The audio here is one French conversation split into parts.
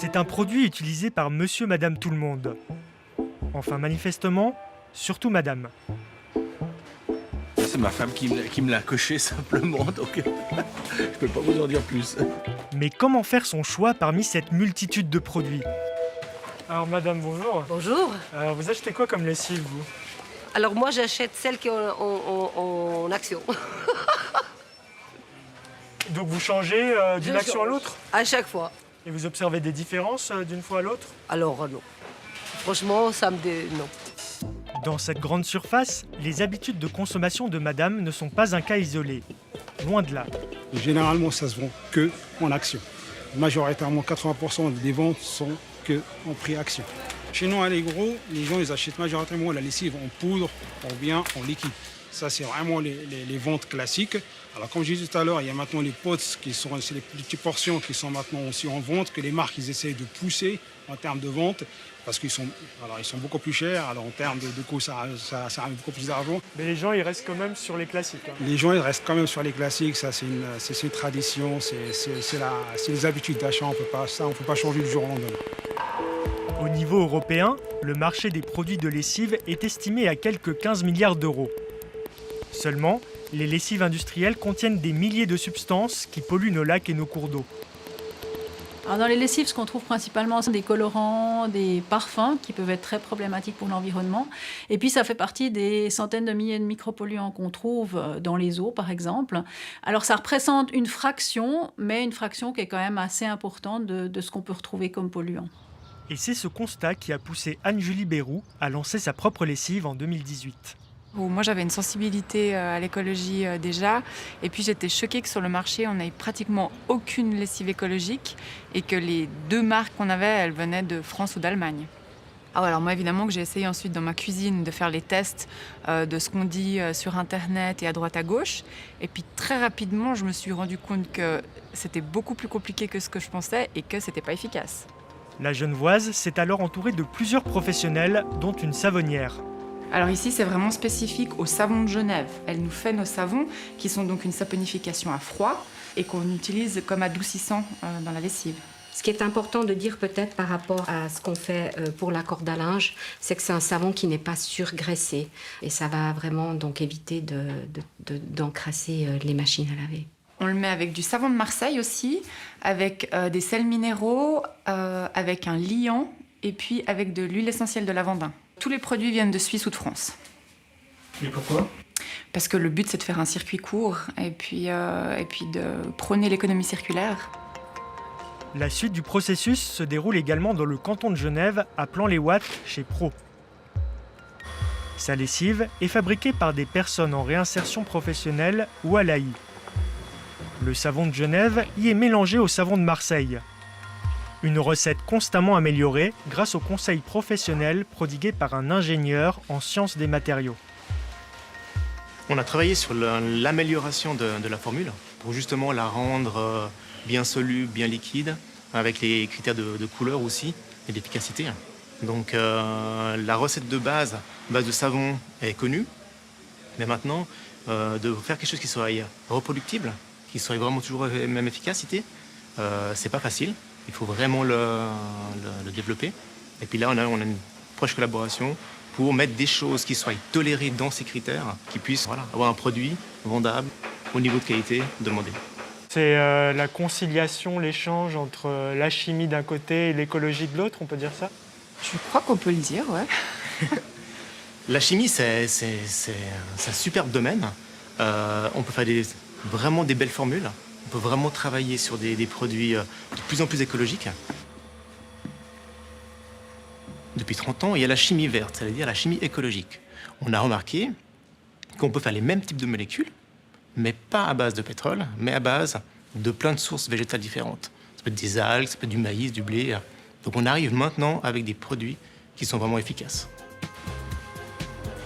C'est un produit utilisé par monsieur, madame, tout le monde. Enfin, manifestement, surtout madame. C'est ma femme qui me l'a coché simplement, donc je peux pas vous en dire plus. Mais comment faire son choix parmi cette multitude de produits? Alors madame, bonjour. Bonjour. Alors vous achetez quoi comme lessive, vous? Alors moi j'achète celle qui est en action. Donc vous changez d'une Je action à change. l'autre? À chaque fois. Et vous observez des différences d'une fois à l'autre? Alors non. Franchement, non. Dans cette grande surface, les habitudes de consommation de madame ne sont pas un cas isolé. Loin de là. Généralement, ça se vend que en action. Majoritairement, 80% des ventes sont que en prix action. Chez nous, à l'Allegro, les gens ils achètent majoritairement la lessive en poudre ou bien en liquide. Ça, c'est vraiment les ventes classiques. Alors, comme je disais tout à l'heure, il y a maintenant les pots c'est les petites portions qui sont maintenant aussi en vente, que les marques ils essayent de pousser en termes de vente, parce qu'ils sont beaucoup plus chers. Alors, en termes de coût, ça ramène beaucoup plus d'argent. Mais les gens, ils restent quand même sur les classiques. Les gens ils restent quand même sur les classiques. Ça, c'est une tradition, c'est les habitudes d'achat. On ne peut pas changer du jour au lendemain. Au niveau européen, le marché des produits de lessive est estimé à quelques 15 milliards d'euros. Seulement, les lessives industrielles contiennent des milliers de substances qui polluent nos lacs et nos cours d'eau. Alors dans les lessives, ce qu'on trouve principalement, c'est des colorants, des parfums qui peuvent être très problématiques pour l'environnement. Et puis ça fait partie des centaines de milliers de micropolluants qu'on trouve dans les eaux, par exemple. Alors ça représente une fraction, mais une fraction qui est quand même assez importante de ce qu'on peut retrouver comme polluant. Et c'est ce constat qui a poussé Anne-Julie Bérou à lancer sa propre lessive en 2018. Moi, j'avais une sensibilité à l'écologie déjà. Et puis, j'étais choquée que sur le marché, on n'ait pratiquement aucune lessive écologique et que les deux marques qu'on avait, elles venaient de France ou d'Allemagne. Alors moi, évidemment, que j'ai essayé ensuite dans ma cuisine de faire les tests de ce qu'on dit sur Internet et à droite à gauche. Et puis, très rapidement, je me suis rendu compte que c'était beaucoup plus compliqué que ce que je pensais et que c'était pas efficace. La Genevoise s'est alors entourée de plusieurs professionnels, dont une savonnière. Alors ici, c'est vraiment spécifique au savon de Genève. Elle nous fait nos savons, qui sont donc une saponification à froid et qu'on utilise comme adoucissant dans la lessive. Ce qui est important de dire peut-être par rapport à ce qu'on fait pour la corde à linge, c'est que c'est un savon qui n'est pas surgraissé. Et ça va vraiment donc éviter d'encrasser les machines à laver. On le met avec du savon de Marseille aussi, avec des sels minéraux, avec un liant et puis avec de l'huile essentielle de lavandin. Tous les produits viennent de Suisse ou de France. Et pourquoi? Parce que le but, c'est de faire un circuit court et puis de prôner l'économie circulaire. La suite du processus se déroule également dans le canton de Genève, à Plan-les-Ouates, chez Pro. Sa lessive est fabriquée par des personnes en réinsertion professionnelle ou à l'AI. Le savon de Genève y est mélangé au savon de Marseille. Une recette constamment améliorée grâce aux conseils professionnels prodigués par un ingénieur en sciences des matériaux. On a travaillé sur l'amélioration de la formule pour justement la rendre bien soluble, bien liquide, avec les critères de couleur aussi et d'efficacité. Donc la recette de base de savon est connue, mais maintenant de faire quelque chose qui soit reproductible, qui soit vraiment toujours la même efficacité, c'est pas facile. Il faut vraiment le développer. Et puis là, on a une proche collaboration pour mettre des choses qui soient tolérées dans ces critères, qui puissent avoir un produit vendable au niveau de qualité demandé. C'est la conciliation, l'échange entre la chimie d'un côté et l'écologie de l'autre, on peut dire ça? Je crois qu'on peut le dire, ouais. La chimie, c'est un superbe domaine. On peut faire vraiment des belles formules. On peut vraiment travailler sur des produits de plus en plus écologiques. Depuis 30 ans, il y a la chimie verte, c'est-à-dire la chimie écologique. On a remarqué qu'on peut faire les mêmes types de molécules, mais pas à base de pétrole, mais à base de plein de sources végétales différentes. Ça peut être des algues, ça peut être du maïs, du blé. Donc on arrive maintenant avec des produits qui sont vraiment efficaces.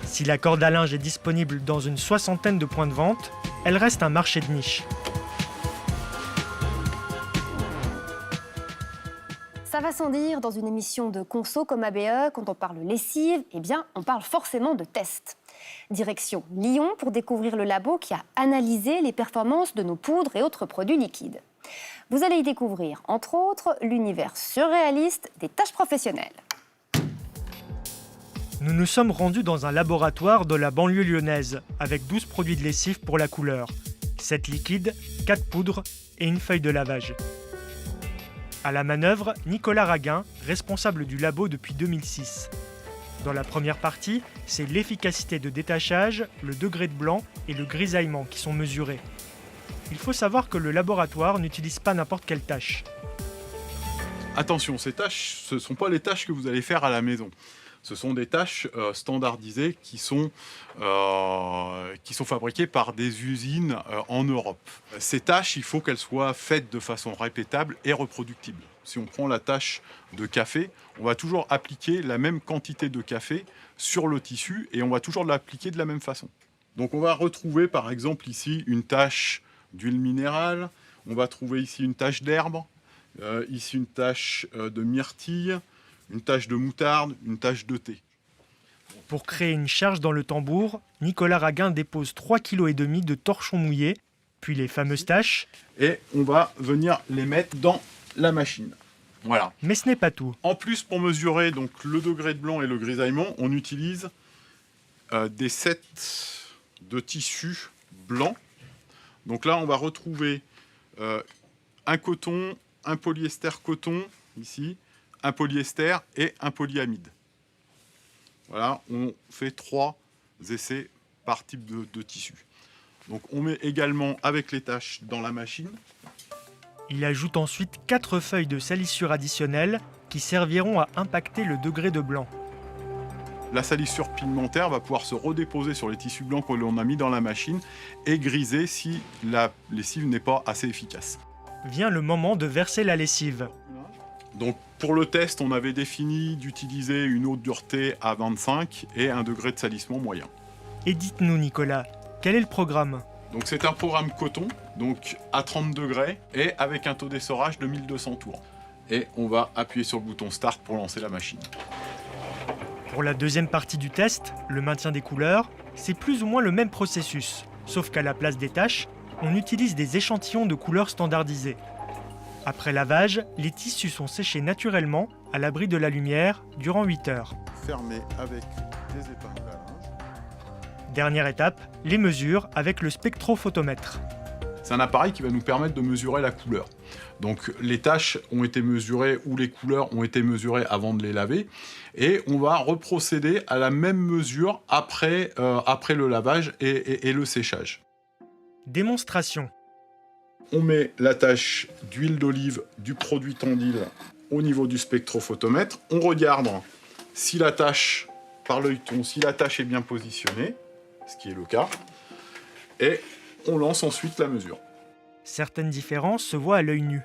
Si la corde à linge est disponible dans une soixantaine de points de vente, elle reste un marché de niche. Ça va sans dire, dans une émission de conso comme ABE, quand on parle lessive, eh bien, on parle forcément de tests. Direction Lyon pour découvrir le labo qui a analysé les performances de nos poudres et autres produits liquides. Vous allez y découvrir, entre autres, l'univers surréaliste des tâches professionnelles. Nous nous sommes rendus dans un laboratoire de la banlieue lyonnaise, avec 12 produits de lessive pour la couleur, 7 liquides, 4 poudres et une feuille de lavage. À la manœuvre, Nicolas Raguin, responsable du labo depuis 2006. Dans la première partie, c'est l'efficacité de détachage, le degré de blanc et le grisaillement qui sont mesurés. Il faut savoir que le laboratoire n'utilise pas n'importe quelle tâche. Attention, ces tâches, ce ne sont pas les tâches que vous allez faire à la maison. Ce sont des tâches standardisées qui sont fabriquées par des usines en Europe. Ces tâches, il faut qu'elles soient faites de façon répétable et reproductible. Si on prend la tâche de café, on va toujours appliquer la même quantité de café sur le tissu et on va toujours l'appliquer de la même façon. Donc on va retrouver par exemple ici une tache d'huile minérale, on va trouver ici une tache d'herbe, ici une tache de myrtille, une tache de moutarde, une tache de thé. Pour créer une charge dans le tambour, Nicolas Raguin dépose 3,5 kg de torchons mouillés, puis les fameuses taches. Et on va venir les mettre dans la machine. Voilà. Mais ce n'est pas tout. En plus, pour mesurer donc, le degré de blanc et le grisaillement, on utilise des sets de tissu blanc. Donc là, on va retrouver un coton, un polyester coton, ici, un polyester et un polyamide. Voilà, on fait 3 essais par type de tissu. Donc on met également avec les taches dans la machine. Il ajoute ensuite 4 feuilles de salissure additionnelles qui serviront à impacter le degré de blanc. La salissure pigmentaire va pouvoir se redéposer sur les tissus blancs que l'on a mis dans la machine et griser si la lessive n'est pas assez efficace. Vient le moment de verser la lessive. Donc pour le test, on avait défini d'utiliser une eau de dureté à 25 et un degré de salissement moyen. Et dites-nous Nicolas, quel est le programme ? Donc c'est un programme coton, donc à 30 degrés et avec un taux d'essorage de 1200 tours. Et on va appuyer sur le bouton Start pour lancer la machine. Pour la deuxième partie du test, le maintien des couleurs, c'est plus ou moins le même processus, sauf qu'à la place des taches, on utilise des échantillons de couleurs standardisés. Après lavage, les tissus sont séchés naturellement, à l'abri de la lumière, durant 8 heures. Fermé avec des épingles à linge. Dernière étape, les mesures avec le spectrophotomètre. C'est un appareil qui va nous permettre de mesurer la couleur. Donc les taches ont été mesurées ou les couleurs ont été mesurées avant de les laver. Et on va reprocéder à la même mesure après le lavage et le séchage. Démonstration. On met la tache d'huile d'olive du produit Tandil au niveau du spectrophotomètre. On regarde si la tache, par l'œilleton, si la tache est bien positionnée, ce qui est le cas. Et on lance ensuite la mesure. Certaines différences se voient à l'œil nu.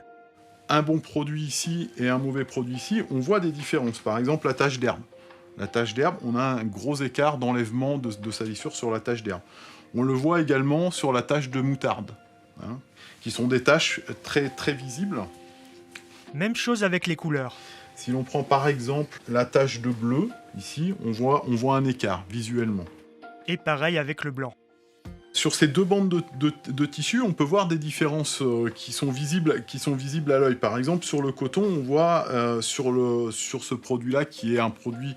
Un bon produit ici et un mauvais produit ici, on voit des différences. Par exemple, la tache d'herbe. La tache d'herbe, on a un gros écart d'enlèvement de salissure sur la tache d'herbe. On le voit également sur la tache de moutarde, qui sont des taches très, très visibles. Même chose avec les couleurs. Si l'on prend par exemple la tache de bleu, ici, on voit un écart visuellement. Et pareil avec le blanc. Sur ces deux bandes de tissu, on peut voir des différences qui sont visibles à l'œil. Par exemple, sur le coton, on voit sur ce produit-là, qui est un produit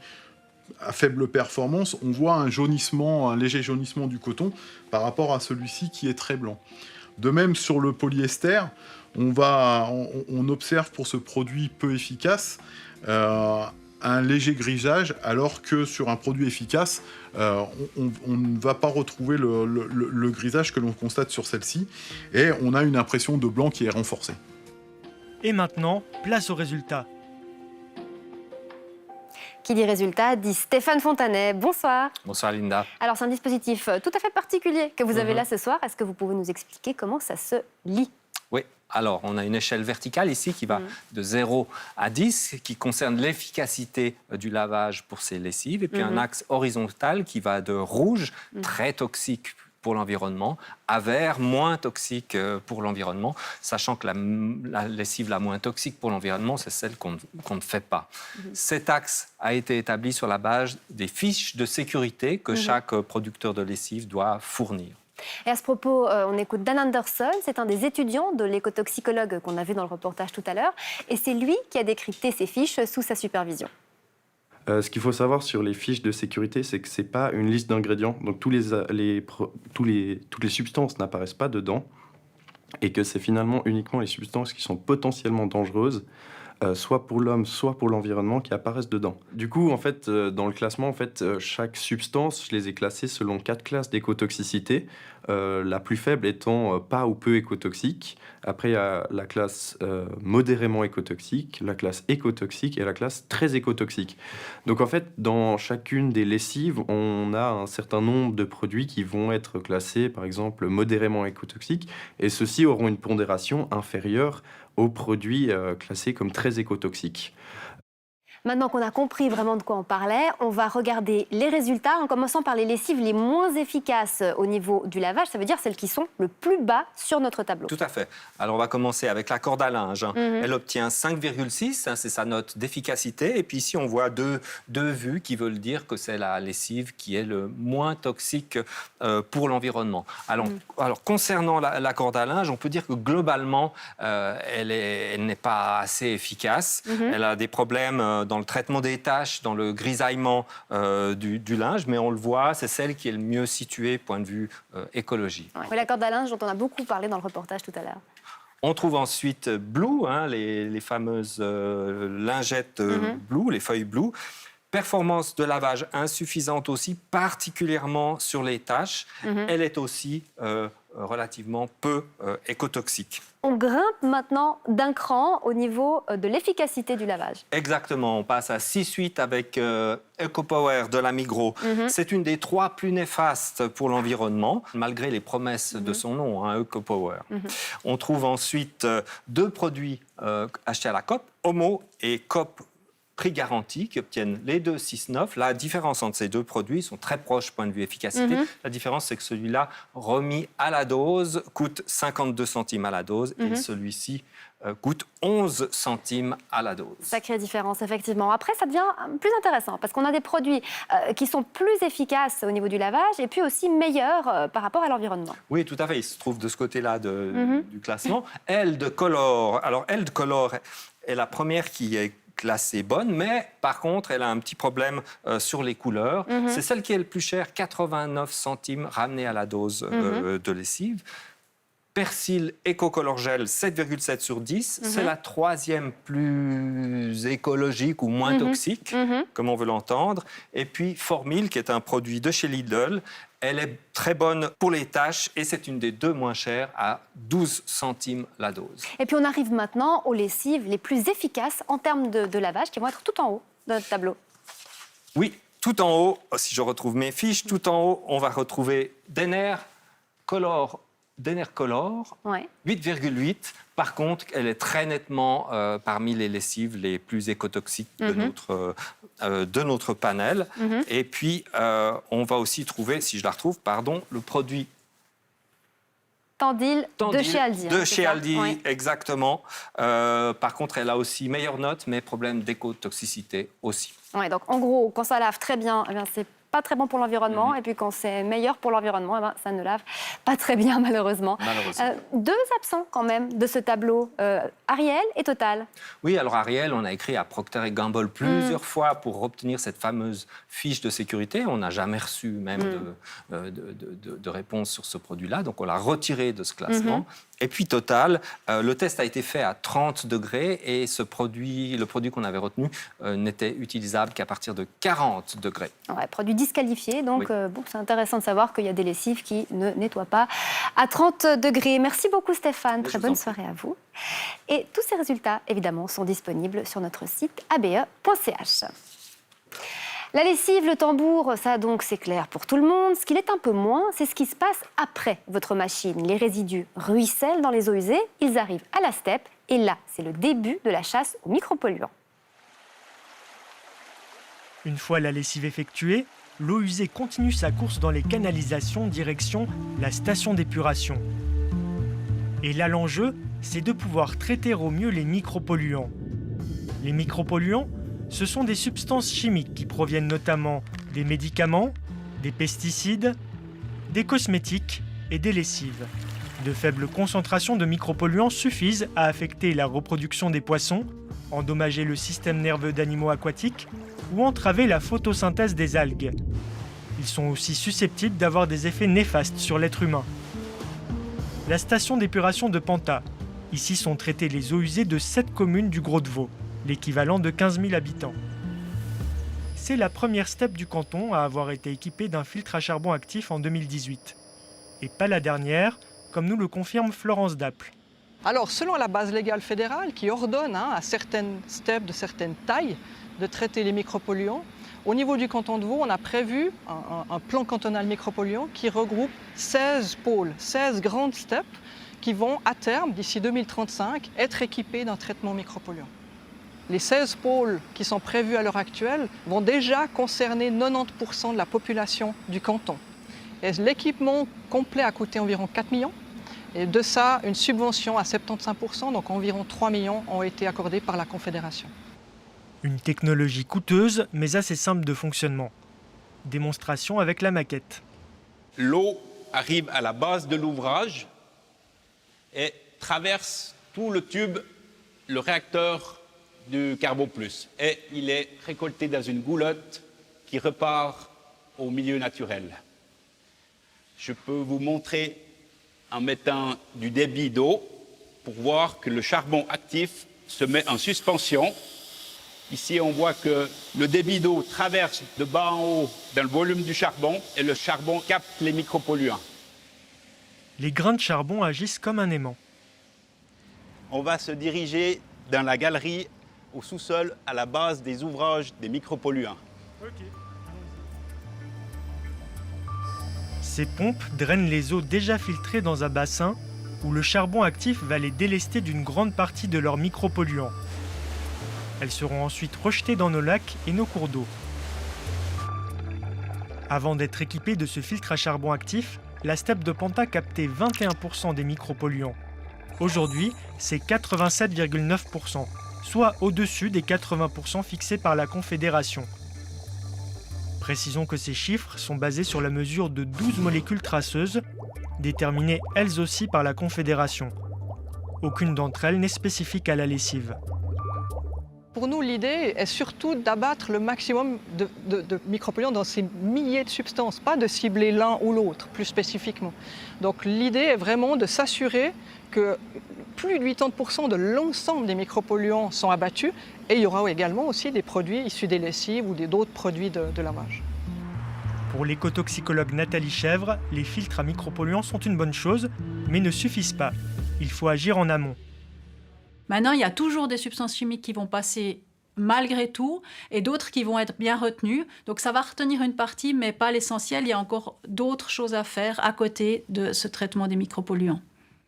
à faible performance, on voit un léger jaunissement du coton par rapport à celui-ci qui est très blanc. De même, sur le polyester, on observe pour ce produit peu efficace un léger grisage, alors que sur un produit efficace, on ne va pas retrouver le grisage que l'on constate sur celle-ci, et on a une impression de blanc qui est renforcée. Et maintenant, place au résultat. Qui dit résultat dit Stéphane Fontanet. Bonsoir. Bonsoir Linda. Alors c'est un dispositif tout à fait particulier que vous avez là ce soir. Est-ce que vous pouvez nous expliquer comment ça se lit ? Oui, alors on a une échelle verticale ici qui va de 0 à 10, qui concerne l'efficacité du lavage pour ces lessives, et puis un axe horizontal qui va de rouge, très toxique pour l'environnement, à vert, moins toxique pour l'environnement, sachant que la lessive la moins toxique pour l'environnement, c'est celle qu'on ne fait pas. Cet axe a été établi sur la base des fiches de sécurité que chaque producteur de lessive doit fournir. Et à ce propos, on écoute Dan Anderson, c'est un des étudiants de l'écotoxicologue qu'on a vu dans le reportage tout à l'heure, et c'est lui qui a décrypté ces fiches sous sa supervision. Ce qu'il faut savoir sur les fiches de sécurité, c'est que ce n'est pas une liste d'ingrédients. Donc toutes les substances n'apparaissent pas dedans et que c'est finalement uniquement les substances qui sont potentiellement dangereuses, soit pour l'homme, soit pour l'environnement, qui apparaissent dedans. Du coup, en fait, dans le classement, chaque substance, je les ai classées selon 4 classes d'écotoxicité, la plus faible étant pas ou peu écotoxique. Après, il y a la classe modérément écotoxique, la classe écotoxique et la classe très écotoxique. Donc, en fait, dans chacune des lessives, on a un certain nombre de produits qui vont être classés, par exemple, modérément écotoxiques, et ceux-ci auront une pondération inférieure aux produits classés comme très écotoxiques. Maintenant qu'on a compris vraiment de quoi on parlait, on va regarder les résultats en commençant par les lessives les moins efficaces au niveau du lavage. Ça veut dire celles qui sont le plus bas sur notre tableau. Tout à fait. Alors, on va commencer avec la corde à linge. Elle obtient 5,6, c'est sa note d'efficacité. Et puis ici, on voit deux vues qui veulent dire que c'est la lessive qui est le moins toxique pour l'environnement. Alors, concernant la corde à linge, on peut dire que globalement, elle n'est pas assez efficace. Elle a des problèmes dans le traitement des taches, dans le grisaillement du linge, mais on le voit, c'est celle qui est le mieux située point de vue écologie. Ouais, la corde à linge dont on a beaucoup parlé dans le reportage tout à l'heure. On trouve ensuite Blue, les fameuses lingettes Blue, les feuilles Blue. Performance de lavage insuffisante aussi, particulièrement sur les taches. Elle est aussi relativement peu écotoxique. On grimpe maintenant d'un cran au niveau de l'efficacité du lavage. Exactement, on passe à 6,8 avec EcoPower de la Migros. C'est une des 3 plus néfastes pour l'environnement, malgré les promesses de son nom, EcoPower. On trouve ensuite 2 produits achetés à la Coop, Homo et Coop prix garanti, qui obtiennent les deux 6,9. La différence entre ces 2 produits sont très proches point de vue efficacité. La différence, c'est que celui-là, remis à la dose, coûte 52 centimes à la dose et celui-ci coûte 11 centimes à la dose. Sacrée différence, effectivement. Après, ça devient plus intéressant parce qu'on a des produits qui sont plus efficaces au niveau du lavage et puis aussi meilleurs par rapport à l'environnement. Oui, tout à fait. Il se trouve de ce côté-là du classement. Eld Color. Alors, Eld Color est la première qui est classée bonne, mais par contre, elle a un petit problème sur les couleurs. C'est celle qui est le plus chère, 89 centimes ramenée à la dose de lessive. Persil Eco Color Gel, 7,7 sur 10. C'est la 3e plus écologique ou moins toxique, comme on veut l'entendre. Et puis Formil, qui est un produit de chez Lidl. Elle est très bonne pour les taches et c'est une des 2 moins chères à 12 centimes la dose. Et puis on arrive maintenant aux lessives les plus efficaces en termes de lavage qui vont être tout en haut de notre tableau. Oui, tout en haut, si je retrouve mes fiches, tout en haut, on va retrouver Denner Color, 8,8. Par contre, elle est très nettement parmi les lessives les plus écotoxiques de notre panel. Et puis, on va aussi trouver, si je la retrouve, le produit Tandil de chez Aldi. De chez Aldi, exactement. Par contre, elle a aussi meilleure note, mais problème d'écotoxicité aussi. Ouais, donc en gros, quand ça lave très bien, c'est pas très bon pour l'environnement. Et puis quand c'est meilleur pour l'environnement, ça ne lave pas très bien, malheureusement. 2 absents quand même de ce tableau, Ariel et Total. Oui, alors Ariel, on a écrit à Procter & Gamble plusieurs fois pour obtenir cette fameuse fiche de sécurité. On n'a jamais reçu même de réponse sur ce produit-là, donc on l'a retiré de ce classement. Et puis Total, le test a été fait à 30 degrés et le produit qu'on avait retenu n'était utilisable qu'à partir de 40 degrés. Ouais, produit disqualifié, donc c'est intéressant de savoir qu'il y a des lessives qui ne nettoient pas à 30 degrés. Merci beaucoup Stéphane, très bonne soirée à vous. Et tous ces résultats, évidemment, sont disponibles sur notre site abe.ch. La lessive, le tambour, ça donc c'est clair pour tout le monde. Ce qu'il est un peu moins, c'est ce qui se passe après votre machine. Les résidus ruissellent dans les eaux usées, ils arrivent à la steppe et là, c'est le début de la chasse aux micropolluants. Une fois la lessive effectuée, l'eau usée continue sa course dans les canalisations direction la station d'épuration. Et là, l'enjeu, c'est de pouvoir traiter au mieux les micropolluants. Les micropolluants, ce sont des substances chimiques qui proviennent notamment des médicaments, des pesticides, des cosmétiques et des lessives. De faibles concentrations de micropolluants suffisent à affecter la reproduction des poissons, endommager le système nerveux d'animaux aquatiques ou entraver la photosynthèse des algues. Ils sont aussi susceptibles d'avoir des effets néfastes sur l'être humain. La station d'épuration de Panta. Ici sont traitées les eaux usées de 7 communes du Gros de Vaud, l'équivalent de 15 000 habitants. C'est la première steppe du canton à avoir été équipée d'un filtre à charbon actif en 2018. Et pas la dernière, comme nous le confirme Florence Daple. Alors, selon la base légale fédérale qui ordonne à certaines steppes de certaines tailles de traiter les micropolluants, au niveau du canton de Vaud, on a prévu un plan cantonal micropolluants qui regroupe 16 pôles, 16 grandes steppes qui vont, à terme, d'ici 2035, être équipées d'un traitement micropolluant. Les 16 pôles qui sont prévus à l'heure actuelle vont déjà concerner 90% de la population du canton. Et l'équipement complet a coûté environ 4 millions. Et de ça, une subvention à 75%, donc environ 3 millions, ont été accordés par la Confédération. Une technologie coûteuse, mais assez simple de fonctionnement. Démonstration avec la maquette. L'eau arrive à la base de l'ouvrage et traverse tout le tube, le réacteur du Carbo Plus. Et il est récolté dans une goulotte qui repart au milieu naturel. Je peux vous montrer en mettant du débit d'eau pour voir que le charbon actif se met en suspension. Ici, on voit que le débit d'eau traverse de bas en haut dans le volume du charbon et le charbon capte les micropolluants. Les grains de charbon agissent comme un aimant. On va se diriger dans la galerie au sous-sol à la base des ouvrages des micropolluants. Ces pompes drainent les eaux déjà filtrées dans un bassin où le charbon actif va les délester d'une grande partie de leurs micropolluants. Elles seront ensuite rejetées dans nos lacs et nos cours d'eau. Avant d'être équipée de ce filtre à charbon actif, la steppe de Panta captait 21% des micropolluants. Aujourd'hui, c'est 87,9%, soit au-dessus des 80% fixés par la Confédération. Précisons que ces chiffres sont basés sur la mesure de 12 molécules traceuses, déterminées elles aussi par la Confédération. Aucune d'entre elles n'est spécifique à la lessive. Pour nous, l'idée est surtout d'abattre le maximum de micropolluants dans ces milliers de substances, pas de cibler l'un ou l'autre, plus spécifiquement. Donc l'idée est vraiment de s'assurer que plus de 80% de l'ensemble des micropolluants sont abattus, et il y aura également aussi des produits issus des lessives ou d'autres produits de lavage. Pour l'écotoxicologue Nathalie Chèvre, les filtres à micropolluants sont une bonne chose, mais ne suffisent pas. Il faut agir en amont. Maintenant, il y a toujours des substances chimiques qui vont passer malgré tout et d'autres qui vont être bien retenues. Donc ça va retenir une partie, mais pas l'essentiel. Il y a encore d'autres choses à faire à côté de ce traitement des micropolluants.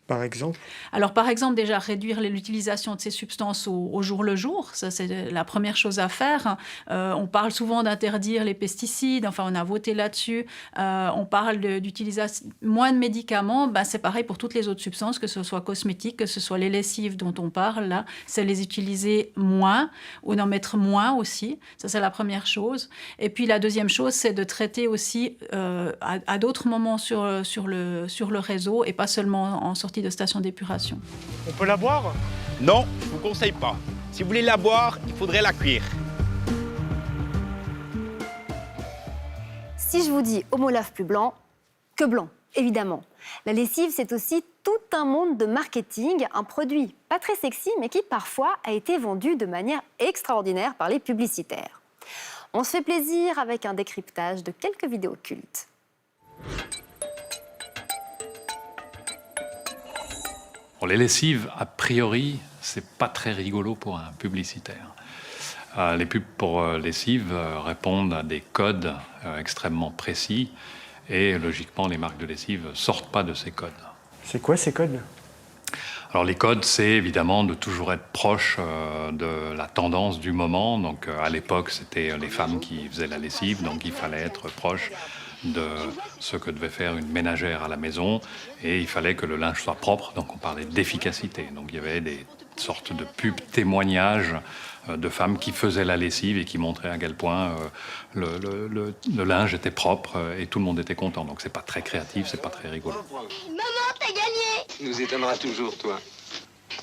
Par exemple ? Alors, par exemple, déjà, réduire l'utilisation de ces substances au jour le jour. Ça, c'est la première chose à faire. On parle souvent d'interdire les pesticides. Enfin, on a voté là-dessus. On parle d'utiliser moins de médicaments. Ben, c'est pareil pour toutes les autres substances, que ce soit cosmétiques, que ce soit les lessives dont on parle. Là, c'est les utiliser moins ou d'en mettre moins aussi. Ça, c'est la première chose. Et puis, la deuxième chose, c'est de traiter aussi à d'autres moments sur le réseau et pas seulement en sortie de station d'épuration. On peut la boire ? Non, je ne vous conseille pas. Si vous voulez la boire, il faudrait la cuire. Si je vous dis homolave plus blanc, que blanc, évidemment. La lessive, c'est aussi tout un monde de marketing, un produit pas très sexy, mais qui parfois a été vendu de manière extraordinaire par les publicitaires. On se fait plaisir avec un décryptage de quelques vidéos cultes. Bon, les lessives, a priori, c'est pas très rigolo pour un publicitaire. Les pubs pour lessives répondent à des codes extrêmement précis et logiquement, les marques de lessive sortent pas de ces codes. C'est quoi ces codes ? Alors les codes, c'est évidemment de toujours être proche de la tendance du moment. Donc à l'époque, c'était les femmes qui faisaient la lessive, donc il fallait être proche de ce que devait faire une ménagère à la maison et il fallait que le linge soit propre, donc on parlait d'efficacité. Donc il y avait des sorte de pub témoignage de femmes qui faisaient la lessive et qui montraient à quel point le linge était propre et tout le monde était content. Donc c'est pas très créatif, c'est pas très rigolo. Maman, t'as gagné! Nous étonnera toujours, toi.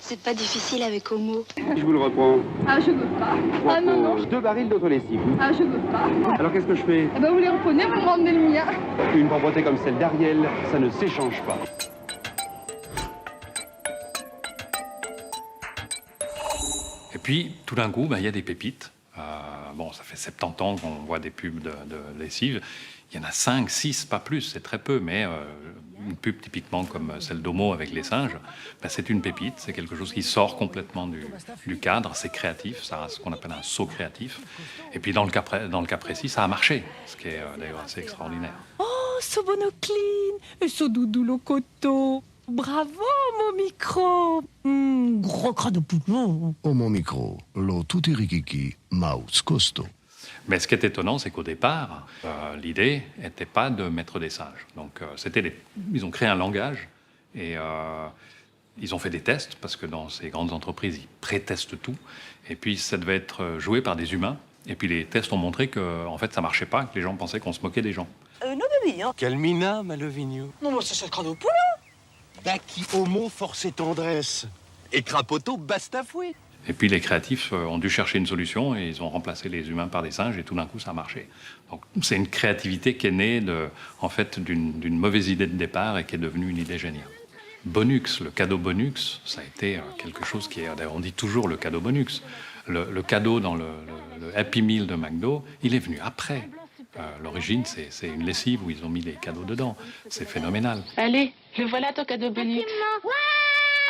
C'est pas difficile avec Homo. Je vous le reprends. Ah, je veux pas. Ah non, non. 2 barils d'autolessive. Ah, je veux pas. Alors qu'est-ce que je fais? Eh ben, vous les reprenez, vous me ramenez le mien. Une propreté comme celle d'Ariel, ça ne s'échange pas. Et puis, tout d'un coup, il y a des pépites. Bon, ça fait 70 ans qu'on voit des pubs de lessive. Il y en a 5, 6, pas plus, c'est très peu, mais une pub typiquement comme celle d'Homo avec les singes, c'est une pépite, c'est quelque chose qui sort complètement du cadre, c'est créatif, ça a ce qu'on appelle un saut créatif. Et puis dans le cas précis, ça a marché, ce qui est d'ailleurs assez extraordinaire. Oh, so bonocline, et so doudou lo coteau. Bravo, mon micro. Gros crâne de poulon. Oh, mon micro, lo tutti rikiki, mouse costo. Mais ce qui est étonnant, c'est qu'au départ, l'idée n'était pas de mettre des singes. Donc, ils ont créé un langage et ils ont fait des tests, parce que dans ces grandes entreprises, ils pré-testent tout. Et puis, ça devait être joué par des humains. Et puis, les tests ont montré que, en fait, ça marchait pas, que les gens pensaient qu'on se moquait des gens. Non, bébé, hein. Calmina, Malovigno. Non, mais c'est crâne de poulon. Qui Homo, force et tendresse. Et Crapoto, bastafoué. Et puis les créatifs ont dû chercher une solution et ils ont remplacé les humains par des singes et tout d'un coup ça a marché. Donc c'est une créativité qui est née d'une mauvaise idée de départ et qui est devenue une idée géniale. Bonux, le cadeau Bonux, ça a été quelque chose qui est... D'ailleurs on dit toujours le cadeau Bonux. Le cadeau dans le Happy Meal de McDo, il est venu après. L'origine c'est une lessive où ils ont mis les cadeaux dedans. C'est phénoménal. Allez, le voilà ton cadeau Bonux. Ouais!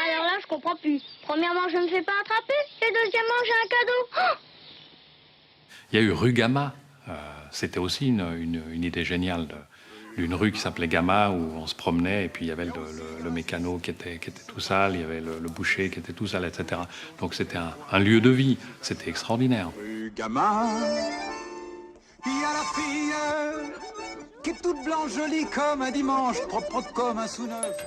Alors là, je comprends plus. Premièrement, je ne me fais pas attraper. Et deuxièmement, j'ai un cadeau. Oh, il y a eu rue Gamma. C'était aussi une idée géniale d'une rue qui s'appelait Gamma, où on se promenait, et puis il y avait le mécano qui était tout sale, il y avait le boucher qui était tout sale, etc. Donc c'était un lieu de vie. C'était extraordinaire. Rue Gamma, il y a la fille qui est toute blanche, jolie comme un dimanche, propre comme un sous-neuf.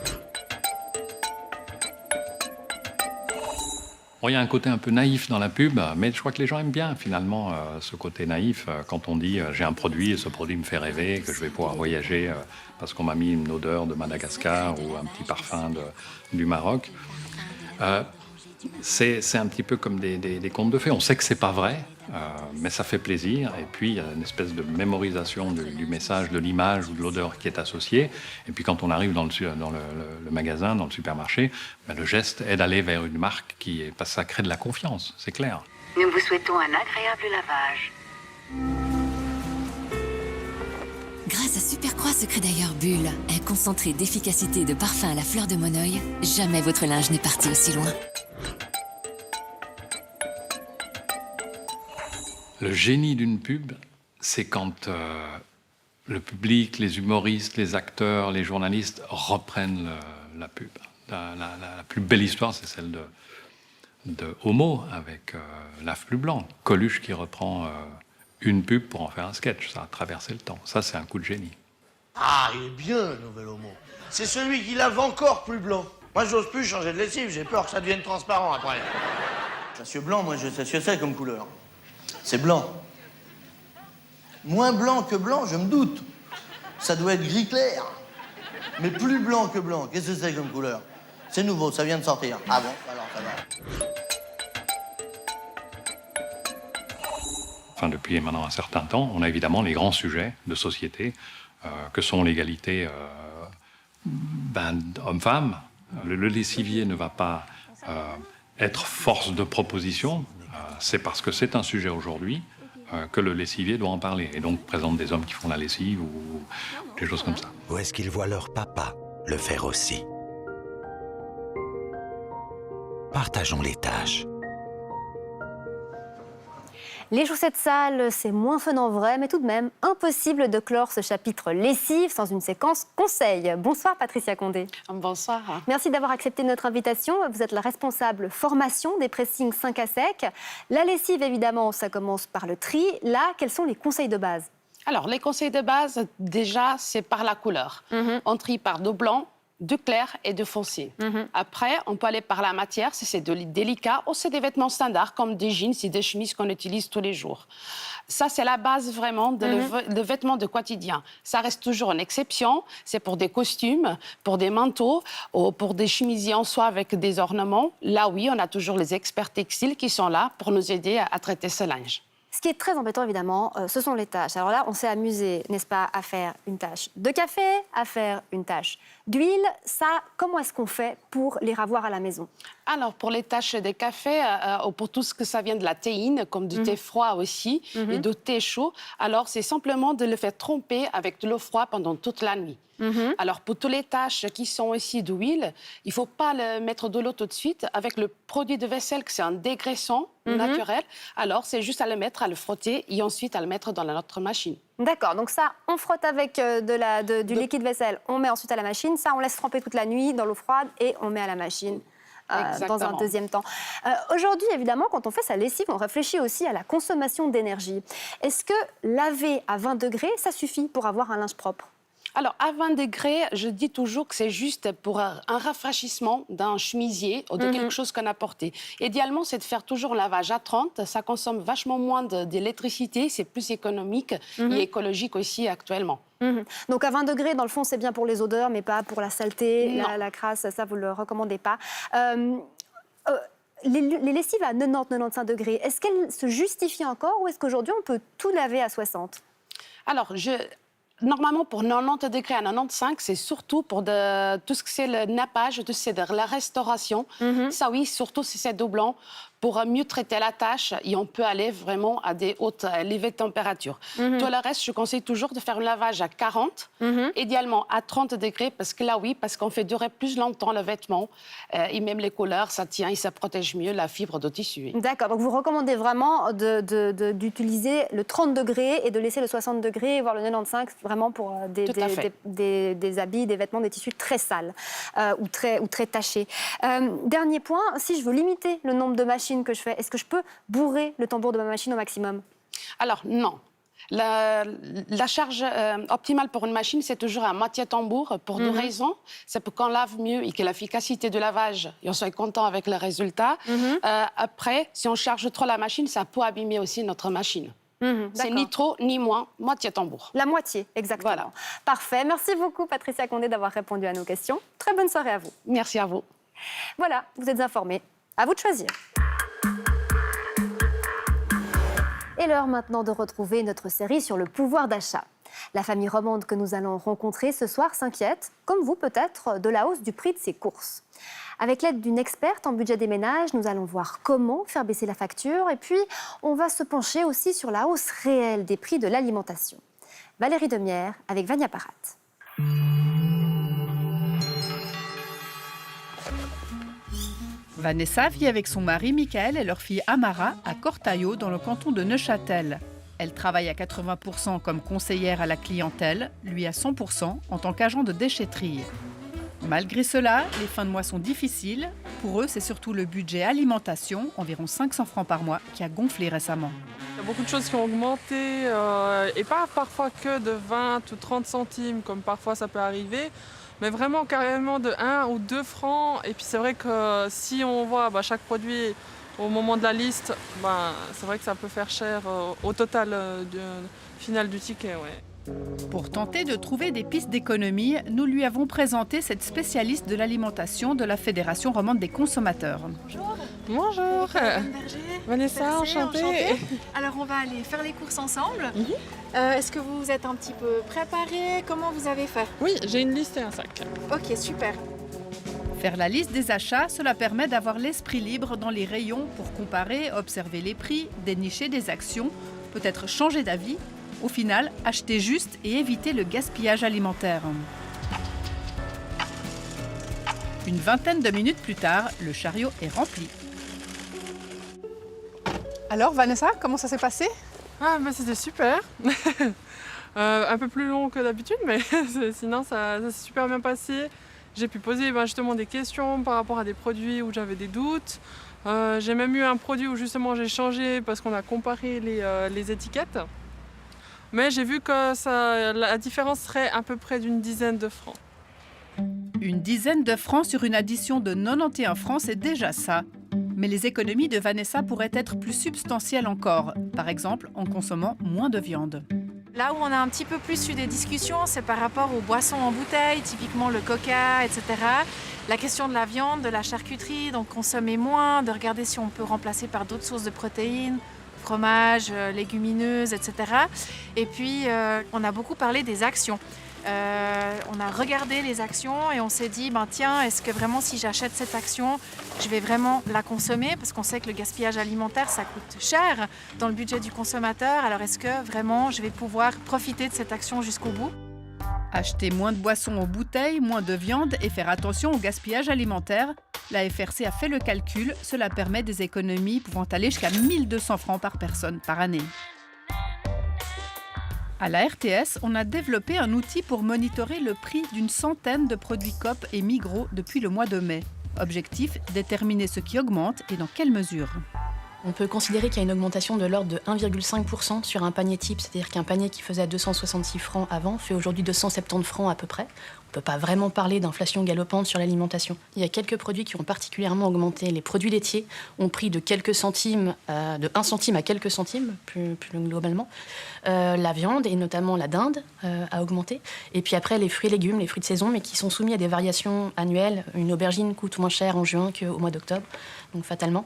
Bon, il y a un côté un peu naïf dans la pub, mais je crois que les gens aiment bien finalement ce côté naïf quand on dit j'ai un produit et ce produit me fait rêver, que je vais pouvoir voyager parce qu'on m'a mis une odeur de Madagascar ou un petit parfum du Maroc. C'est un petit peu comme des contes de fées. On sait que c'est pas vrai, mais ça fait plaisir. Et puis il y a une espèce de mémorisation du message, de l'image ou de l'odeur qui est associée. Et puis quand on arrive dans le magasin, dans le supermarché, le geste est d'aller vers une marque parce que ça crée de la confiance, c'est clair. Nous vous souhaitons un agréable lavage. Grâce à Supercroix Secret d'ailleurs Bulle, un concentré d'efficacité et de parfum à la fleur de Moneuil, jamais votre linge n'est parti aussi loin. Le génie d'une pub, c'est quand le public, les humoristes, les acteurs, les journalistes reprennent la pub. La plus belle histoire, c'est celle de Homo avec l'AF plus blanc. Coluche qui reprend une pub pour en faire un sketch. Ça a traversé le temps. Ça, c'est un coup de génie. Ah, il est bien, le nouvel Homo. C'est celui qui lave encore plus blanc. Moi, j'ose plus changer de lessive. J'ai peur que ça devienne transparent après. Chassieux blanc, moi, je sais ce que c'est comme couleur. C'est blanc. Moins blanc que blanc, je me doute. Ça doit être gris clair. Mais plus blanc que blanc. Qu'est-ce que c'est comme couleur? C'est nouveau, ça vient de sortir. Ah bon? Alors, ça va. Enfin, depuis maintenant un certain temps, on a évidemment les grands sujets de société, que sont l'égalité homme-femme. Le lessivier ne va pas être force de proposition. C'est parce que c'est un sujet aujourd'hui que le lessivier doit en parler. Et donc présente des hommes qui font la lessive ou des choses comme ça. Ou est-ce qu'ils voient leur papa le faire aussi? Partageons les tâches. Les chaussettes sales, c'est moins fun en vrai, mais tout de même impossible de clore ce chapitre lessive sans une séquence conseil. Bonsoir Patricia Condé. Bonsoir. Merci d'avoir accepté notre invitation. Vous êtes la responsable formation des pressings 5 à sec. La lessive, évidemment, ça commence par le tri. Là, quels sont les conseils de base? Alors, les conseils de base, déjà, c'est par la couleur. On trie par dos blanc, de clair et de foncé. Après, on peut aller par la matière, si c'est délicat, ou c'est des vêtements standards, comme des jeans et des chemises qu'on utilise tous les jours. Ça, c'est la base vraiment de vêtements de quotidien. Ça reste toujours une exception. C'est pour des costumes, pour des manteaux, ou pour des chemisiers en soie avec des ornements. Là, oui, on a toujours les experts textiles qui sont là pour nous aider à traiter ce linge. Ce qui est très embêtant, évidemment, ce sont les tâches. Alors là, on s'est amusé, n'est-ce pas, à faire une tâche de café, à faire une tâche d'huile. Ça, comment est-ce qu'on fait pour les ravoir à la maison? Alors, pour les tâches de café, ou pour tout ce que ça vient de la théine, comme du thé froid aussi, et du thé chaud, alors c'est simplement de le faire tremper avec de l'eau froide pendant toute la nuit. Alors, pour toutes les tâches qui sont aussi d'huile, il ne faut pas le mettre de l'eau tout de suite. Avec le produit de vaisselle, que c'est un dégraissant naturel, alors c'est juste à le mettre, à le frotter et ensuite à le mettre dans notre machine. D'accord, donc ça, on frotte avec du liquide vaisselle, on met ensuite à la machine. Ça, on laisse tremper toute la nuit dans l'eau froide et on met à la machine. Dans un deuxième temps. Aujourd'hui, évidemment, quand on fait sa lessive, on réfléchit aussi à la consommation d'énergie. Est-ce que laver à 20 degrés, ça suffit pour avoir un linge propre? Alors, à 20 degrés, je dis toujours que c'est juste pour un rafraîchissement d'un chemisier ou de quelque chose qu'on a porté. Idéalement, c'est de faire toujours un lavage à 30. Ça consomme vachement moins d'électricité, c'est plus économique et écologique aussi actuellement. Donc à 20 degrés, dans le fond, c'est bien pour les odeurs, mais pas pour la saleté, la crasse, ça, vous ne le recommandez pas. Les lessives à 90-95 degrés, est-ce qu'elles se justifient encore ou est-ce qu'aujourd'hui, on peut tout laver à 60? Alors, normalement, pour 90 degrés à 95, c'est surtout pour tout ce que c'est le nappage, c'est de la restauration. Ça, oui, surtout si c'est doublant. Pour mieux traiter la tâche, et on peut aller vraiment à des hautes élevées de température. Tout le reste, je conseille toujours de faire un lavage à 40, idéalement à 30 degrés, parce que là, oui, parce qu'on fait durer plus longtemps le vêtement, et même les couleurs, ça tient et ça protège mieux la fibre de tissu. D'accord, donc vous recommandez vraiment d'utiliser le 30 degrés et de laisser le 60 degrés, voire le 95, vraiment pour des habits, des vêtements, des tissus très sales ou très tachés. Dernier point, si je veux limiter le nombre de machines que je fais, est-ce que je peux bourrer le tambour de ma machine au maximum? Alors, non. La charge optimale pour une machine, c'est toujours à moitié tambour pour deux raisons. C'est pour qu'on lave mieux et que l'efficacité du lavage, et on soit content avec le résultat. Après, si on charge trop la machine, ça peut abîmer aussi notre machine. C'est ni trop ni moins, moitié tambour. La moitié, exactement. Voilà. Parfait. Merci beaucoup, Patricia Condé, d'avoir répondu à nos questions. Très bonne soirée à vous. Merci à vous. Voilà, vous êtes informés. À vous de choisir. Et l'heure maintenant de retrouver notre série sur le pouvoir d'achat. La famille romande que nous allons rencontrer ce soir s'inquiète, comme vous peut-être, de la hausse du prix de ses courses. Avec l'aide d'une experte en budget des ménages, nous allons voir comment faire baisser la facture et puis on va se pencher aussi sur la hausse réelle des prix de l'alimentation. Valérie Demière avec Vania Parat. Vanessa vit avec son mari Michael et leur fille Amara à Cortaillot dans le canton de Neuchâtel. Elle travaille à 80% comme conseillère à la clientèle, lui à 100% en tant qu'agent de déchetterie. Malgré cela, les fins de mois sont difficiles. Pour eux, c'est surtout le budget alimentation, environ 500 francs par mois, qui a gonflé récemment. Il y a beaucoup de choses qui ont augmenté, et pas parfois que de 20 ou 30 centimes, comme parfois ça peut arriver, mais vraiment carrément de 1 ou 2 francs. Et puis c'est vrai que si on voit chaque produit au moment de la liste, c'est vrai que ça peut faire cher au total final du ticket. Ouais. Pour tenter de trouver des pistes d'économie, nous lui avons présenté cette spécialiste de l'alimentation de la Fédération romande des consommateurs. Bonjour. Bonjour. Vanessa, enchantée. Alors on va aller faire les courses ensemble. Est-ce que vous êtes un petit peu préparés? Comment vous avez fait? Oui, j'ai une liste et un sac. Ok, super. Faire la liste des achats, cela permet d'avoir l'esprit libre dans les rayons pour comparer, observer les prix, dénicher des actions, peut-être changer d'avis. Au final, acheter juste et éviter le gaspillage alimentaire. Une vingtaine de minutes plus tard, le chariot est rempli. Alors Vanessa, comment ça s'est passé? C'était super. Un peu plus long que d'habitude, mais sinon ça s'est super bien passé. J'ai pu poser justement des questions par rapport à des produits où j'avais des doutes. J'ai même eu un produit où justement j'ai changé parce qu'on a comparé les étiquettes. Mais j'ai vu que la différence serait à peu près d'une dizaine de francs. Une dizaine de francs sur une addition de 91 francs, c'est déjà ça. Mais les économies de Vanessa pourraient être plus substantielles encore, par exemple en consommant moins de viande. Là où on a un petit peu plus eu des discussions, c'est par rapport aux boissons en bouteille, typiquement le coca, etc. La question de la viande, de la charcuterie, donc consommer moins, de regarder si on peut remplacer par d'autres sources de protéines, fromage, légumineuses, etc. Et puis, on a beaucoup parlé des actions. On a regardé les actions et on s'est dit, tiens, est-ce que vraiment si j'achète cette action, je vais vraiment la consommer? Parce qu'on sait que le gaspillage alimentaire, ça coûte cher dans le budget du consommateur. Alors est-ce que vraiment je vais pouvoir profiter de cette action jusqu'au bout? Acheter moins de boissons en bouteilles, moins de viande et faire attention au gaspillage alimentaire. La FRC a fait le calcul, cela permet des économies pouvant aller jusqu'à 1 200 francs par personne par année. À la RTS, on a développé un outil pour monitorer le prix d'une centaine de produits Coop et Migros depuis le mois de mai. Objectif, déterminer ce qui augmente et dans quelle mesure. On peut considérer qu'il y a une augmentation de l'ordre de 1,5% sur un panier type, c'est-à-dire qu'un panier qui faisait 266 francs avant fait aujourd'hui 270 francs à peu près. On ne peut pas vraiment parler d'inflation galopante sur l'alimentation. Il y a quelques produits qui ont particulièrement augmenté. Les produits laitiers ont pris de quelques centimes, de 1 centime à quelques centimes, plus globalement. La viande, et notamment la dinde, a augmenté. Et puis après, les fruits et légumes, les fruits de saison, mais qui sont soumis à des variations annuelles. Une aubergine coûte moins cher en juin qu'au mois d'octobre, donc fatalement.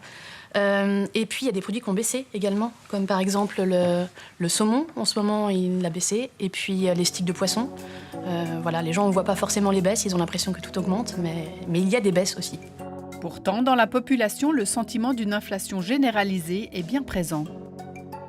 Et puis, il y a des produits qui ont baissé également, comme par exemple le saumon. En ce moment, il a baissé. Et puis, les sticks de poisson. Voilà, les gens ne voient pas forcément les baisses. Ils ont l'impression que tout augmente, mais il y a des baisses aussi. Pourtant, dans la population, le sentiment d'une inflation généralisée est bien présent.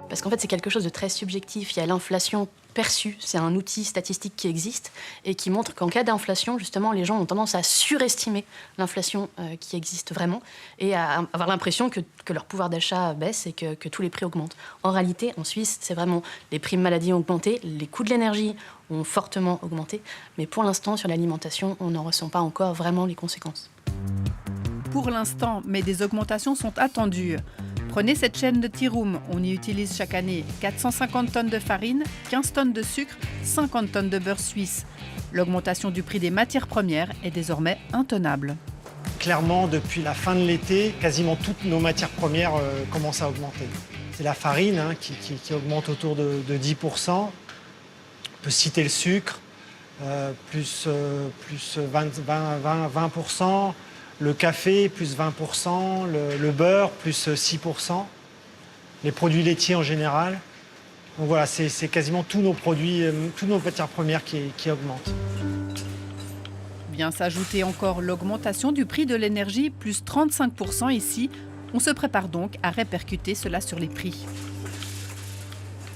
Parce qu'en fait, c'est quelque chose de très subjectif. Il y a l'inflation perçue, c'est un outil statistique qui existe et qui montre qu'en cas d'inflation, justement, les gens ont tendance à surestimer l'inflation qui existe vraiment et à avoir l'impression que leur pouvoir d'achat baisse et que tous les prix augmentent. En réalité, en Suisse, c'est vraiment les primes maladie ont augmenté, les coûts de l'énergie ont fortement augmenté, mais pour l'instant, sur l'alimentation, on n'en ressent pas encore vraiment les conséquences. Pour l'instant, mais des augmentations sont attendues. Prenez cette chaîne de Tiroum, on y utilise chaque année 450 tonnes de farine, 15 tonnes de sucre, 50 tonnes de beurre suisse. L'augmentation du prix des matières premières est désormais intenable. Clairement, depuis la fin de l'été, quasiment toutes nos matières premières commencent à augmenter. C'est la farine qui augmente autour de 10%. On peut citer le sucre, plus 20%. Le café, plus 20%, le beurre, plus 6%, les produits laitiers en général. Donc voilà, c'est quasiment tous nos produits, toutes nos matières premières qui augmentent. Vient s'ajouter encore l'augmentation du prix de l'énergie, plus 35% ici. On se prépare donc à répercuter cela sur les prix.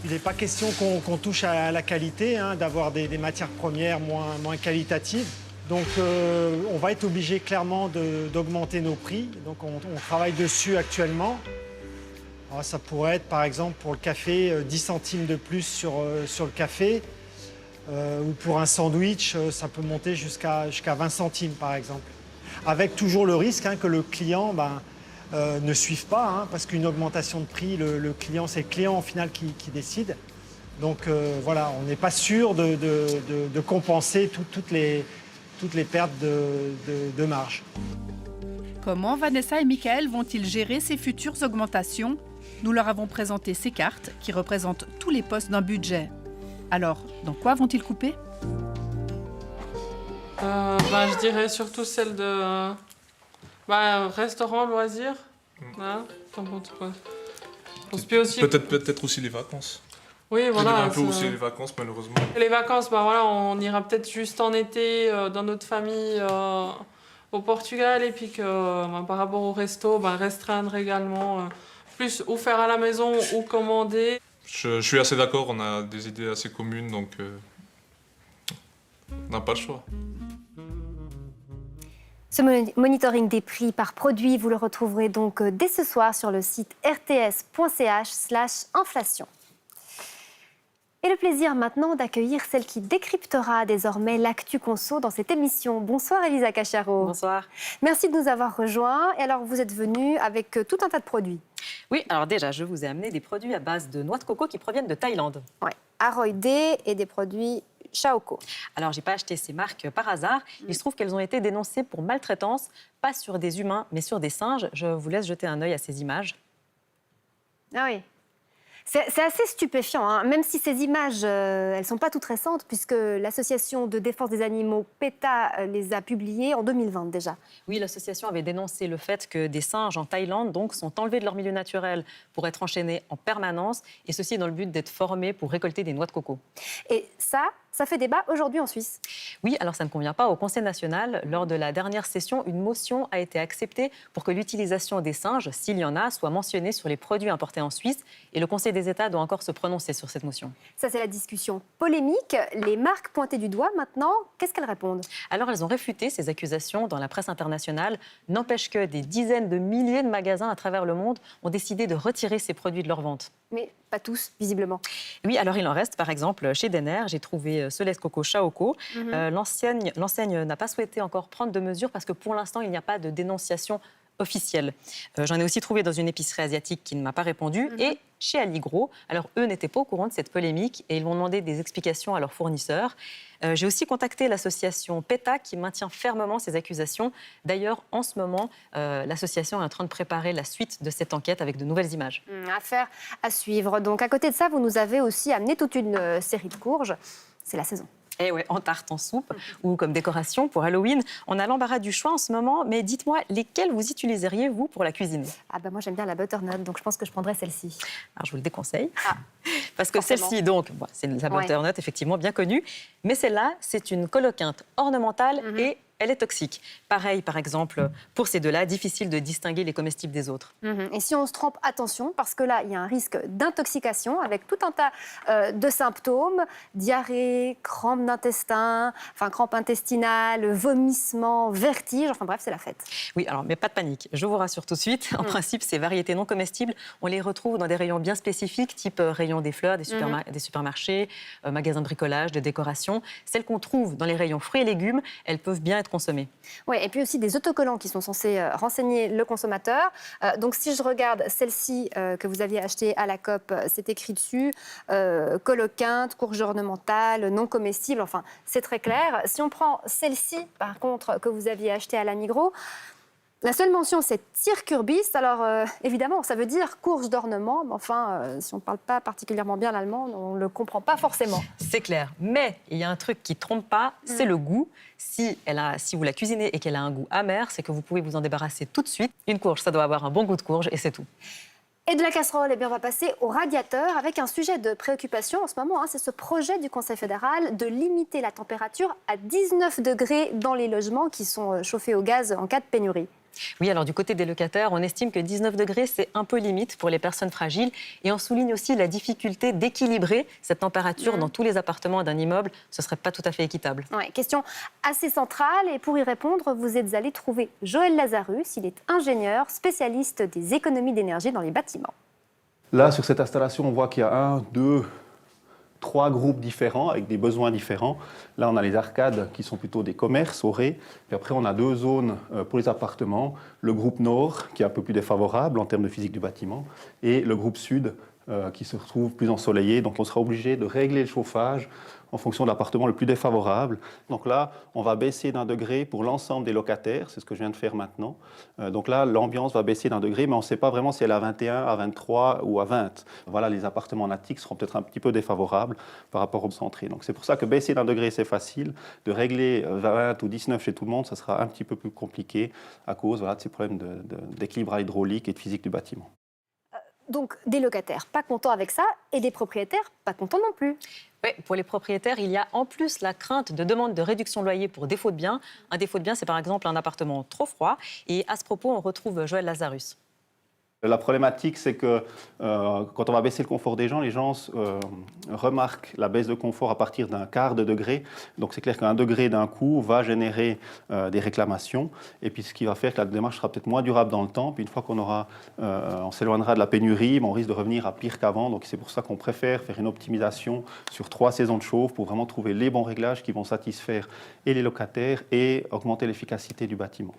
Il n'est pas question qu'on touche à la qualité, d'avoir des matières premières moins qualitatives. Donc on va être obligé clairement d'augmenter nos prix. Donc on travaille dessus actuellement. Alors, ça pourrait être par exemple pour le café 10 centimes de plus sur le café. Ou pour un sandwich, ça peut monter jusqu'à 20 centimes par exemple. Avec toujours le risque que le client ne suive pas, parce qu'une augmentation de prix, le client, c'est le client au final qui décide. Donc voilà, on n'est pas sûr de compenser toutes les pertes de marge. Comment Vanessa et Michael vont-ils gérer ces futures augmentations? Nous leur avons présenté ces cartes qui représentent tous les postes d'un budget. Alors, dans quoi vont-ils couper? Je dirais surtout celle de restaurant, loisirs. T'en penses quoi? Peut-être aussi les vacances. Oui, voilà. Un peu aussi les vacances, malheureusement. Les vacances, on ira peut-être juste en été dans notre famille au Portugal et puis que par rapport au resto, restreindre également, plus ou faire à la maison ou commander. Je suis assez d'accord, on a des idées assez communes, donc on n'a pas le choix. Ce monitoring des prix par produit, vous le retrouverez donc dès ce soir sur le site rts.ch/inflation. Et le plaisir maintenant d'accueillir celle qui décryptera désormais l'actu conso dans cette émission. Bonsoir Elisa Cacharo. Bonsoir. Merci de nous avoir rejoints. Et alors vous êtes venue avec tout un tas de produits. Oui, alors déjà je vous ai amené des produits à base de noix de coco qui proviennent de Thaïlande. Ouais, Aroidé et des produits Shaoko. Alors, j'ai pas acheté ces marques par hasard. Il se trouve qu'elles ont été dénoncées pour maltraitance, pas sur des humains, mais sur des singes. Je vous laisse jeter un œil à ces images. Ah oui. C'est assez stupéfiant, hein. Même si ces images, elles ne sont pas toutes récentes, puisque l'association de défense des animaux PETA les a publiées en 2020 déjà. Oui, l'association avait dénoncé le fait que des singes en Thaïlande donc, sont enlevés de leur milieu naturel pour être enchaînés en permanence, et ceci dans le but d'être formés pour récolter des noix de coco. Et ça fait débat aujourd'hui en Suisse. Oui, alors ça ne convient pas au Conseil national. Lors de la dernière session, une motion a été acceptée pour que l'utilisation des singes, s'il y en a, soit mentionnée sur les produits importés en Suisse. Et le Conseil des États doit encore se prononcer sur cette motion. Ça, c'est la discussion polémique. Les marques pointées du doigt, maintenant, qu'est-ce qu'elles répondent? Alors, elles ont réfuté ces accusations dans la presse internationale. N'empêche que des dizaines de milliers de magasins à travers le monde ont décidé de retirer ces produits de leur vente. Mais pas tous, visiblement. Oui, alors il en reste, par exemple, chez Denner, j'ai trouvé ce lait de coco Shaoko. L'enseigne n'a pas souhaité encore prendre de mesures parce que pour l'instant, il n'y a pas de dénonciation officielle. J'en ai aussi trouvé dans une épicerie asiatique qui ne m'a pas répondu et chez Alligro. Alors, eux n'étaient pas au courant de cette polémique et ils m'ont demandé des explications à leurs fournisseurs. J'ai aussi contacté l'association PETA qui maintient fermement ces accusations. D'ailleurs, en ce moment, l'association est en train de préparer la suite de cette enquête avec de nouvelles images. Affaire à suivre. Donc, à côté de ça, vous nous avez aussi amené toute une série de courges. C'est la saison. Eh ouais, en tarte, en soupe ou comme décoration pour Halloween. On a l'embarras du choix en ce moment, mais dites-moi, lesquelles vous utiliseriez, vous, pour la cuisiner? Ah bah moi, j'aime bien la butternut, donc je pense que je prendrais celle-ci. Alors, je vous le déconseille. Parce que celle-ci, donc, c'est la butternut, effectivement, bien connue. Mais celle-là, c'est une coloquinte ornementale et elle est toxique. Pareil, par exemple, pour ces deux-là, difficile de distinguer les comestibles des autres. Et si on se trompe, attention, parce que là, il y a un risque d'intoxication avec tout un tas de symptômes, diarrhée, crampes d'intestin, crampes intestinales, vomissements, vertiges, enfin bref, c'est la fête. Oui, alors, mais pas de panique, je vous rassure tout de suite. En principe, ces variétés non comestibles, on les retrouve dans des rayons bien spécifiques, type rayon des fleurs, des supermarchés, magasins de bricolage, de décoration. Celles qu'on trouve dans les rayons fruits et légumes, elles peuvent bien être consommées. Oui, et puis aussi des autocollants qui sont censés renseigner le consommateur. Donc si je regarde celle-ci que vous aviez achetée à la COP, c'est écrit dessus, coloquinte, courge ornementale, non comestible, enfin c'est très clair. Si on prend celle-ci, par contre, que vous aviez achetée à la Migros, la seule mention, c'est Tierkurbis. Alors, évidemment, ça veut dire courge d'ornement, mais enfin, si on ne parle pas particulièrement bien l'allemand, on ne le comprend pas forcément. C'est clair. Mais il y a un truc qui ne trompe pas, c'est le goût. Si vous la cuisinez et qu'elle a un goût amer, c'est que vous pouvez vous en débarrasser tout de suite. Une courge, ça doit avoir un bon goût de courge et c'est tout. Et de la casserole, eh bien, on va passer au radiateur avec un sujet de préoccupation en ce moment. C'est ce projet du Conseil fédéral de limiter la température à 19 degrés dans les logements qui sont chauffés au gaz en cas de pénurie. Oui, alors du côté des locataires, on estime que 19 degrés, c'est un peu limite pour les personnes fragiles. Et on souligne aussi la difficulté d'équilibrer cette température dans tous les appartements d'un immeuble. Ce ne serait pas tout à fait équitable. Ouais, question assez centrale. Et pour y répondre, vous êtes allé trouver Joël Lazarus. Il est ingénieur, spécialiste des économies d'énergie dans les bâtiments. Là, sur cette installation, on voit qu'il y a 3 groupes différents avec des besoins différents. Là, on a les arcades qui sont plutôt des commerces, orés. Puis après, on a 2 zones pour les appartements. Le groupe nord, qui est un peu plus défavorable en termes de physique du bâtiment, et le groupe sud, qui se retrouve plus ensoleillé. Donc, on sera obligé de régler le chauffage en fonction de l'appartement le plus défavorable. Donc là, on va baisser d'1 degré pour l'ensemble des locataires. C'est ce que je viens de faire maintenant. Donc là, l'ambiance va baisser d'1 degré, mais on ne sait pas vraiment si elle est à 21, à 23 ou à 20. Voilà, les appartements en attic seront peut-être un petit peu défavorables par rapport au centré. Donc c'est pour ça que baisser d'1 degré, c'est facile. De régler 20 ou 19 chez tout le monde, ça sera un petit peu plus compliqué à cause de ces problèmes d'équilibre hydraulique et de physique du bâtiment. Donc des locataires pas contents avec ça et des propriétaires pas contents non plus. Oui, pour les propriétaires, il y a en plus la crainte de demande de réduction de loyer pour défaut de bien. Un défaut de bien, c'est par exemple un appartement trop froid. Et à ce propos, on retrouve Joël Lazarus. La problématique, c'est que quand on va baisser le confort des gens remarquent la baisse de confort à partir d'1 quart de degré. Donc c'est clair qu'1 degré d'un coup va générer des réclamations. Et puis ce qui va faire que la démarche sera peut-être moins durable dans le temps. Puis une fois on s'éloignera de la pénurie, on risque de revenir à pire qu'avant. Donc c'est pour ça qu'on préfère faire une optimisation sur 3 saisons de chauffe pour vraiment trouver les bons réglages qui vont satisfaire et les locataires et augmenter l'efficacité du bâtiment.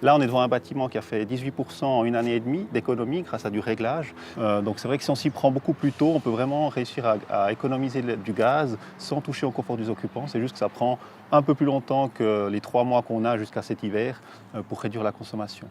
Là, on est devant un bâtiment qui a fait 18% en 1 année et demie d'économie grâce à du réglage. Donc c'est vrai que si on s'y prend beaucoup plus tôt, on peut vraiment réussir à économiser du gaz sans toucher au confort des occupants. C'est juste que ça prend un peu plus longtemps que les 3 mois qu'on a jusqu'à cet hiver pour réduire la consommation.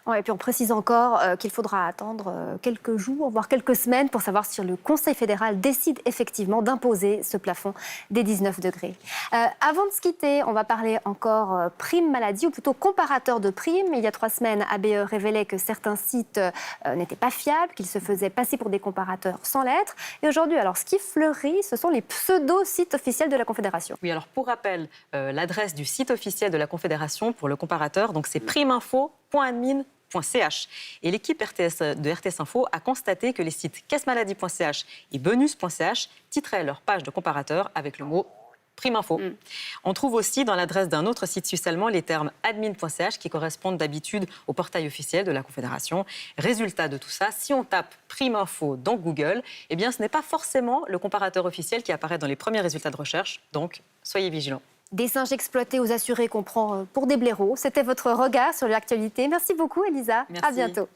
Ouais, et puis on précise encore qu'il faudra attendre quelques jours, voire quelques semaines pour savoir si le Conseil fédéral décide effectivement d'imposer ce plafond des 19 degrés. Avant de se quitter, on va parler encore prime maladie, ou plutôt comparateur de primes. Il y a 3 semaines, ABE révélait que certains sites n'étaient pas fiables, qu'ils se faisaient passer pour des comparateurs sans lettres. Et aujourd'hui, alors, ce qui fleurit, ce sont les pseudo-sites officiels de la Confédération. Oui, alors pour rappel, l'adresse du site officiel de la Confédération pour le comparateur, donc c'est primeinfo.admin.ch. Et l'équipe de RTS Info a constaté que les sites caissemaladie.ch et bonus.ch titraient leur page de comparateur avec le mot prime info. On trouve aussi dans l'adresse d'un autre site suisse allemand les termes admin.ch qui correspondent d'habitude au portail officiel de la Confédération. Résultat de tout ça, si on tape prime info dans Google, eh bien ce n'est pas forcément le comparateur officiel qui apparaît dans les premiers résultats de recherche, donc soyez vigilants. Des singes exploités aux assurés qu'on prend pour des blaireaux. C'était votre regard sur l'actualité. Merci beaucoup, Elisa. Merci. À bientôt.